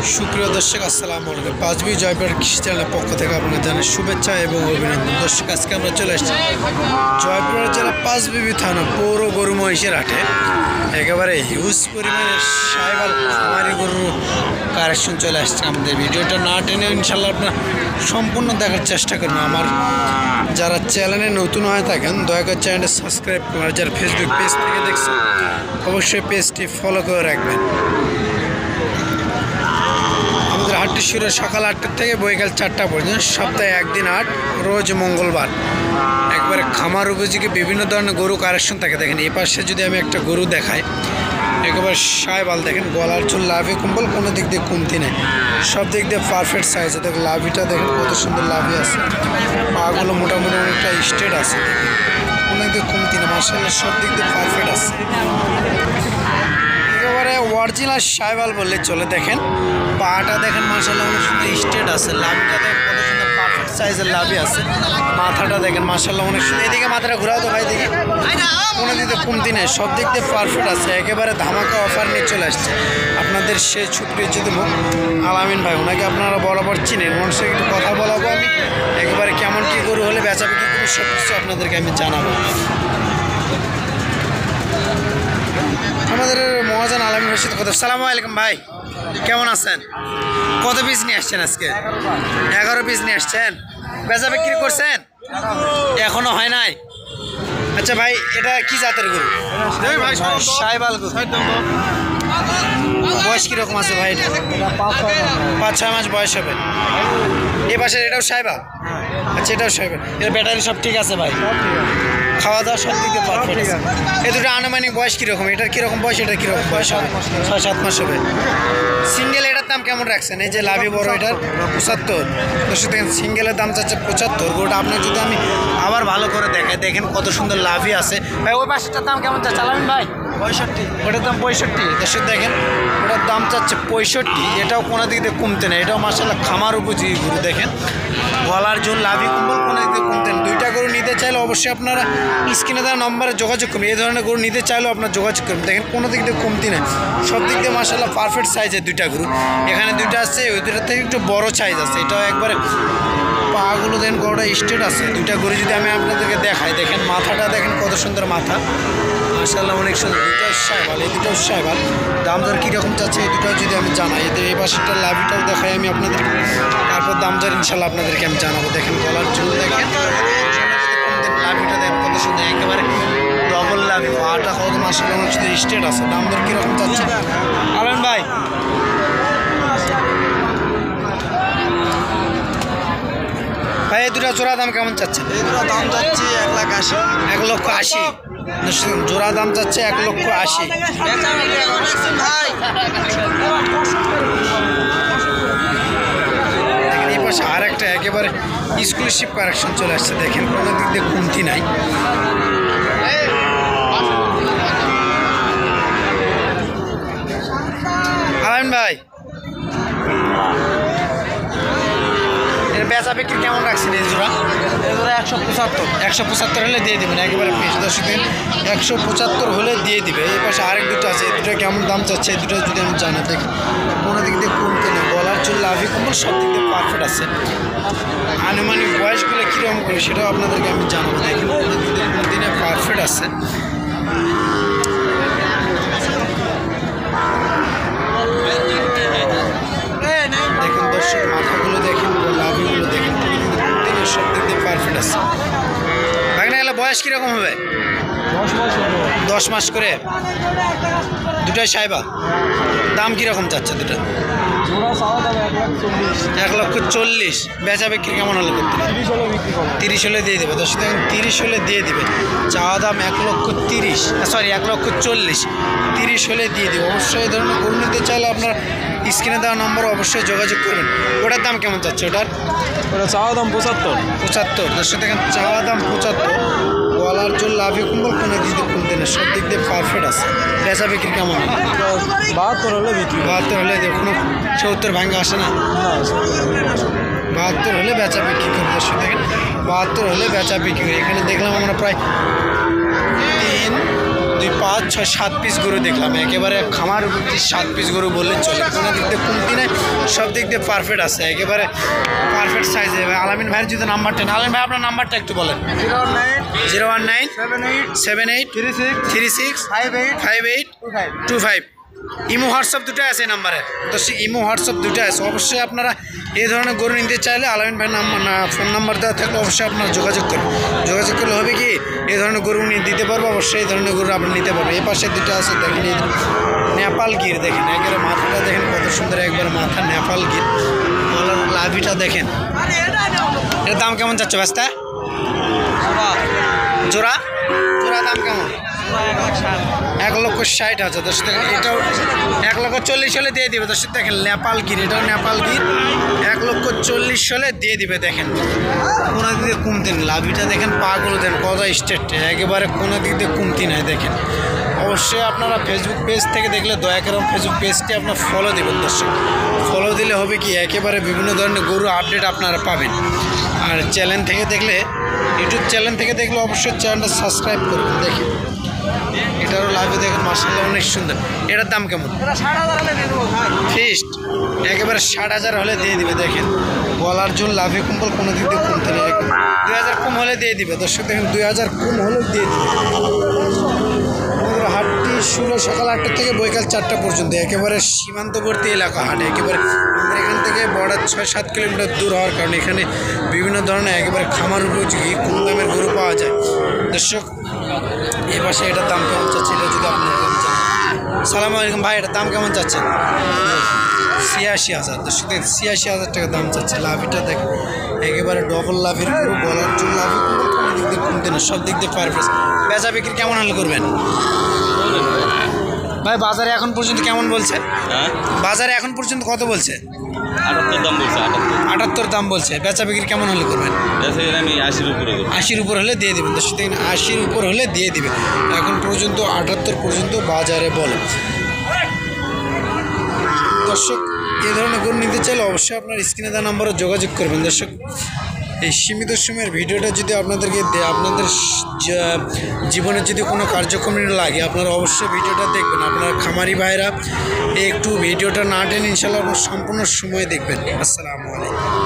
সুপ্রিয় দর্শক আসসালামু আলাইকুম। পাঁচবি জয়পুর কৃষি চ্যানেলের পক্ষ থেকে আপনাদের জানাই শুভেচ্ছা এবং অভিনন্দন। দর্শক আজকে আমরা চলে এসেছি জয়পুর জেলা পাঁচবিবি থানা পৌর গরু মহিষের হাটে। একেবারে হিউজ পরিমাণে সাইবাল খামারি গরুর কালেকশন চলে আসছে। আমাদের ভিডিওটা না টেনে ইনশাল্লাহ আপনারা সম্পূর্ণ দেখার চেষ্টা করবেন। আমার যারা চ্যানেলে নতুন হয়ে থাকেন দয়া করে চ্যানেলটা সাবস্ক্রাইব করুন, আর যারা ফেসবুক পেজ থেকে দেখছেন অবশ্যই পেজটি ফলো করে রাখবেন। আমাদের হাটটি শুরু সকাল 8টা থেকে বিকাল 4টা পর্যন্ত, সপ্তাহে একদিন হাট, রোজ মঙ্গলবার। একবারে খামার উপযোগী বিভিন্ন ধরনের গরু কালেকশন থাকে। দেখেন এই পাশে যদি আমি একটা গরু দেখাই, একেবারে সাইবাল, দেখেন গলার চুল, লাভি কম্বল কোনো দিক দিয়ে কমতি নেই, সব দিক দিয়ে পারফেক্ট সাইজ। দেখেন লাভিটা দেখেন কত সুন্দর লাভি আছে, পাগুলো মোটামুটি অনেকটা স্ট্রেট আছে, কোনো দিক দিয়ে কমতি নেই, মার্শাল্লাহ সব দিক দিয়ে পারফেক্ট আছে। একেবারে অরিজিনাল সাইবাল বললে চলে। দেখেন পাটা দেখেন মার্শাল্লাহ অনেক সুন্দর স্ট্রেট আছে, লাভিটা দেখেন কত সুন্দর পারফেক্ট সাইজের লাভি আছে, মাথাটা দেখেন মার্শাল্লাহ অনেক সুন্দর। এদিকে মাথাটা ঘুরাও তো ভাই, দেখি কোনো দিকে কমতি নেই, সব দিক দিয়ে পারফেক্ট আছে। একেবারে ধামাকা অফার নিয়ে চলে আসছে আপনাদের সেই সুপ্রিয় যদি আলামিন ভাই, ওনাকে আপনারা বরাবর চিনেন, ওনার সাথে একটু কথা বলাবো আমি। একেবারে কেমন কী গরু হলে বেচা বিক্রি করবো সব কিছু আপনাদেরকে আমি জানাবো। আমাদের মহাজন আলামিন ভাইয়ের সাথে কথা। সালামু আলাইকুম ভাই, কেমন আছেন? কত পিস নিয়ে আসছেন আজকে? 11 পিস নিয়ে আসছেন। বেচা বিক্রি করছেন? এখনো হয় নাই। আচ্ছা ভাই, এটা কি জাতের গরু? সাইবাল গরু। বয়স কীরকম আছে ভাই? এটা 5-6 মাস বয়স হবে। এ পাশের এটাও সাইবাল? আচ্ছা এটাও সাইবাল। এর ব্যাটারি সব ঠিক আছে ভাই? খাওয়া দাওয়া সব দিকে পারফেক্ট আছে। এ দুটো আনুমানিক বয়স কীরকম? এটার কীরকম বয়স, এটার কীরকম বয়স হবে? 6-7 মাস হবে। সিঙ্গেল এটার দাম কেমন রাখছেন? এই যে লাভি বড় এটার 75। দর্শক দেখেন সিঙ্গেলের দাম চাচ্ছে 75। গোটা আপনি যদি আমি আবার ভালো করে দেখাই, দেখেন কত সুন্দর লাভি আছে ভাই। ওই পাশেটার দাম কেমন চাচ্ছে আলামিন ভাই? 65। ওটার দাম 65। দর্শক দেখেন ওটার দাম চাচ্ছে 65। এটাও কোনো দিক দিয়ে কমতে নেই, এটাও মার্শাল্লাহ খামার উপযোগী গরু। দেখেন গলার জোর, লাভি কম্বল কোনো দিক দিয়ে কমতে নেই। দুইটা গরু নিতে চাইলে অবশ্যই আপনারা স্ক্রিনে দেওয়া নম্বরে যোগাযোগ করবেন। এই ধরনের গরু নিতে চাইলেও আপনার যোগাযোগ করবেন। দেখেন কোনো দিক দিয়ে কমতি নেই, সব দিক দিয়ে মার্শাল্লাহ পারফেক্ট সাইজের দুইটা গরু। এখানে দুইটা আছে, ওই দুটার থেকে একটু বড় সাইজ আছে। এটাও একবারে পাগুলো দেখেন গরুটা স্ট্রেট আছে। দুইটা গরু যদি আমি আপনাদেরকে দেখাই, দেখেন মাথাটা দেখেন কত সুন্দর মাথা, মার্শাল্লাহ অনেক সুন্দর। দুটোও সাইবাল, এই দুটোও সাইবাল। দাম দর কীরকম চাচ্ছে এই দুটোও যদি আমি জানাই, এই পাশেরটা লাভিটাও দেখাই আমি আপনাদের, তারপর দাম দর ইনশাল্লাহ আপনাদেরকে আমি জানাবো। দেখেন গলার চুল দেখেন, লাভিটা দেখেন কত সুন্দর, একেবারে ডবল লাভি, পাটা কত মার্শাল্লাহ অনেক সুন্দর স্ট্রেট আছে। দাম দর কীরকম চাচ্ছে আলামিন ভাই? ভাই এই দুটো জোড়া দাম কেমন চাচ্ছে? এই দুটো দাম যাচ্ছে 1,80,000। 1,80,000। জোড়া দাম যাচ্ছে 1,80,000। এই পাশে আর একটা একেবারে এক্সক্লুসিভ কালেকশন চলে আসছে। দেখেন কোনো দিক দিয়ে কমতি নাই। আলামিন ভাই বেচা বিক্রি কেমন রাখছেন এই জোড়া? এই দুটো 175। 175 হলে দিয়ে দেবেন, একেবারে পেশ। দর্শক 175 হলে দিয়ে দিবে। এই পাশে আরেক দুটো আছে, এই দুটো কেমন দাম চাচ্ছে এই দুটো যদি আমি জানি। দেখি কোনো দিক দিয়ে কমতে নেই, গলার চুল, লাভি কম্বল সব দিক দিয়ে পারফেক্ট আছে। আনুমানিক বয়সগুলো কীরকম করে সেটাও আপনাদেরকে আমি জানাবো। দেখেন কোনো দিক দিয়ে কোনো দিনে পারফেক্ট আছে। দেখেন দর্শক মাথাগুলো দেখেন, লাভিগুলো দেখেন, সব দিক দিয়ে পারফেক্ট আছে। ভাগনা গেলে বয়স কীরকম হবে? 10 মাস করে। দুটোই সাইবাল। দাম কীরকম চাচ্ছে দুটো? 1,40,000। বেচা বিক্রি কেমন হলে করতে? 30 হলে দিয়ে দেবে। দর্শক দেখেন 30 হলে দিয়ে দিবে। চাওয়া দাম 1,30,000, সরি 1,40,000। 30 হলে দিয়ে দিবে। অবশ্যই এই ধরনের গরু নিতে চাইলে আপনার স্ক্রিনে দেওয়া নম্বর অবশ্যই যোগাযোগ করবেন। ওটার দাম কেমন চাচ্ছে? ওটা চাওয়া দাম 75। দর্শক দেখেন চাওয়া দাম 75। গলার জোর, লাভি কম্বল কোনো দিক দিয়ে কমতে নেই, সব দিক দিয়ে পারফেক্ট আছে। বেচা বিক্রি কেমন? 72 হলে বিক্রি। 72 হলে কোনো 70 ভাঙ্গা আসে না? 72 হলে বেচা বিক্রি করে। দর্শক দেখেন 72 হলে বেচা বিক্রি করে। এখানে দেখলাম আমরা প্রায় 3 2, 5, 6, 7 পিস গরু দেখলাম, একেবারে খামার উপযোগী 7 পিস গরু বললে চলে, কোনো দিক দিয়ে কমতি নেই, সব দিক দিয়ে পারফেক্ট আছে, একেবারে পারফেক্ট সাইজে। আলামিন ভাইয়ের যদি নাম্বারটা নেই, আলামিন ভাই আপনার নাম্বারটা একটু বলেন। 019 78 36 58 25। ইমো হোয়াটসঅ্যাপ দুটো আছে এই নাম্বারে, তো সে ইমো হোয়াটসঅ্যাপ দুটো আছে। অবশ্যই আপনারা এই ধরনের গরু নিতে চাইলে আলামিন ভাই ফোন নাম্বার দেওয়া থাকলে অবশ্যই আপনারা যোগাযোগ করবেন। যোগাযোগ করলে হবে কি এই ধরনের গরু নিয়ে দিতে পারবো, অবশ্যই এই ধরনের গরু আপনি নিতে পারবেন। এই পাশে দুটো আছে দেখেন, এই নেপাল গির দেখেন, একবারে মাথাটা দেখেন কত সুন্দর, একবারে মাথা নেপাল গির। লাভিটা দেখেন, এর দাম কেমন যাচ্ছে বাস্তা? জোড়া জোড়া দাম কেমন? 1,60,000। দর্শক দেখেন, এটাও 1,40,000 হলে দিয়ে দিবে। দর্শক দেখেন নেপাল গির, এটাও নেপাল গির, 1,40,000 হলে দিয়ে দিবে। দেখেন কোনো দিক দিয়ে কমতি নেই, লাভিটা দেখেন, পাগুলো দেন কত স্ট্রেট, একেবারে কোনো দিক দিয়ে কমতি নাই। দেখেন অবশ্যই আপনারা ফেসবুক পেজ থেকে দেখলে দয়া করে ফেসবুক পেজটি আপনার ফলো দেবেন। দর্শক ফলো দিলে হবে কি একেবারে বিভিন্ন ধরনের গরু আপডেট আপনারা পাবেন। আর চ্যানেল থেকে দেখলে, ইউটিউব চ্যানেল থেকে দেখলে অবশ্যই চ্যানেলটা সাবস্ক্রাইব করবেন। দেখেন এটারও লাভে দেখেন মাশাআল্লাহ অনেক সুন্দর। এটার দাম কেমন? ফিক্সড একেবারে 60,000 হলে দিয়ে দিবে। দেখেন গলার জন্য লাভে কুম্বল কোনো দিক দিয়ে কমতে নেই, 2,000 কম হলে দিয়ে দিবে। দর্শক দেখেন 2,000 কম হলে দিয়ে দিবে। হাটটি শুরু সকাল 8টা থেকে বৈকাল 4টা পর্যন্ত, একেবারে সীমান্তবর্তী এলাকা হাট, একেবারে আমাদের এখান থেকে বর্ডার 6-7 কিলোমিটার দূর হওয়ার কারণে এখানে বিভিন্ন ধরনের একেবারে খামার উপযোগী কম দামের গরু পাওয়া যায়। দর্শক এই পাশে এটার দাম কেমন চাচ্ছিল যদি আপনার সালাম আলাইকুম ভাই, এটার দাম কেমন চাচ্ছেন? 86,000। দর্শক 86,000 টাকা দাম চাচ্ছে। লাভিটা দেখেন একেবারে ডবল লাভের গরু, গলার জন্য লাভি কোনো দিক দিয়ে কমতে না, সব দিক দিয়ে পারফেক্ট। বেচা বিক্রি কেমন হলে করবেন ভাই? বাজারে এখন পর্যন্ত কেমন বলছে? বাজারে এখন পর্যন্ত কত বলছে? 78 দাম বলছে। বেচা বিক্রি কেমন হলে করবেন? আমি 80-র উপর হলে দিয়ে দেবেন। 80-র উপর হলে দিয়ে দিবে। এখন পর্যন্ত 78 পর্যন্ত বাজারে বলে। দর্শক এই ধরনের গরু নিতে চাইলে অবশ্যই আপনার স্ক্রিনে দেওয়া নম্বরে যোগাযোগ করবেন। দর্শক এই সীমিত সময়ের ভিডিওটা যদি আপনাদেরকে আপনাদের জীবনে যদি কোনো কার্যক্রম লাগে, আপনারা অবশ্যই ভিডিওটা দেখবেন। আপনার খামারি ভাইরা একটু ভিডিওটা না টেনে ইনশাআল্লাহ আপনার সম্পূর্ণ সময় দেখবেন। আসসালামু আলাইকুম।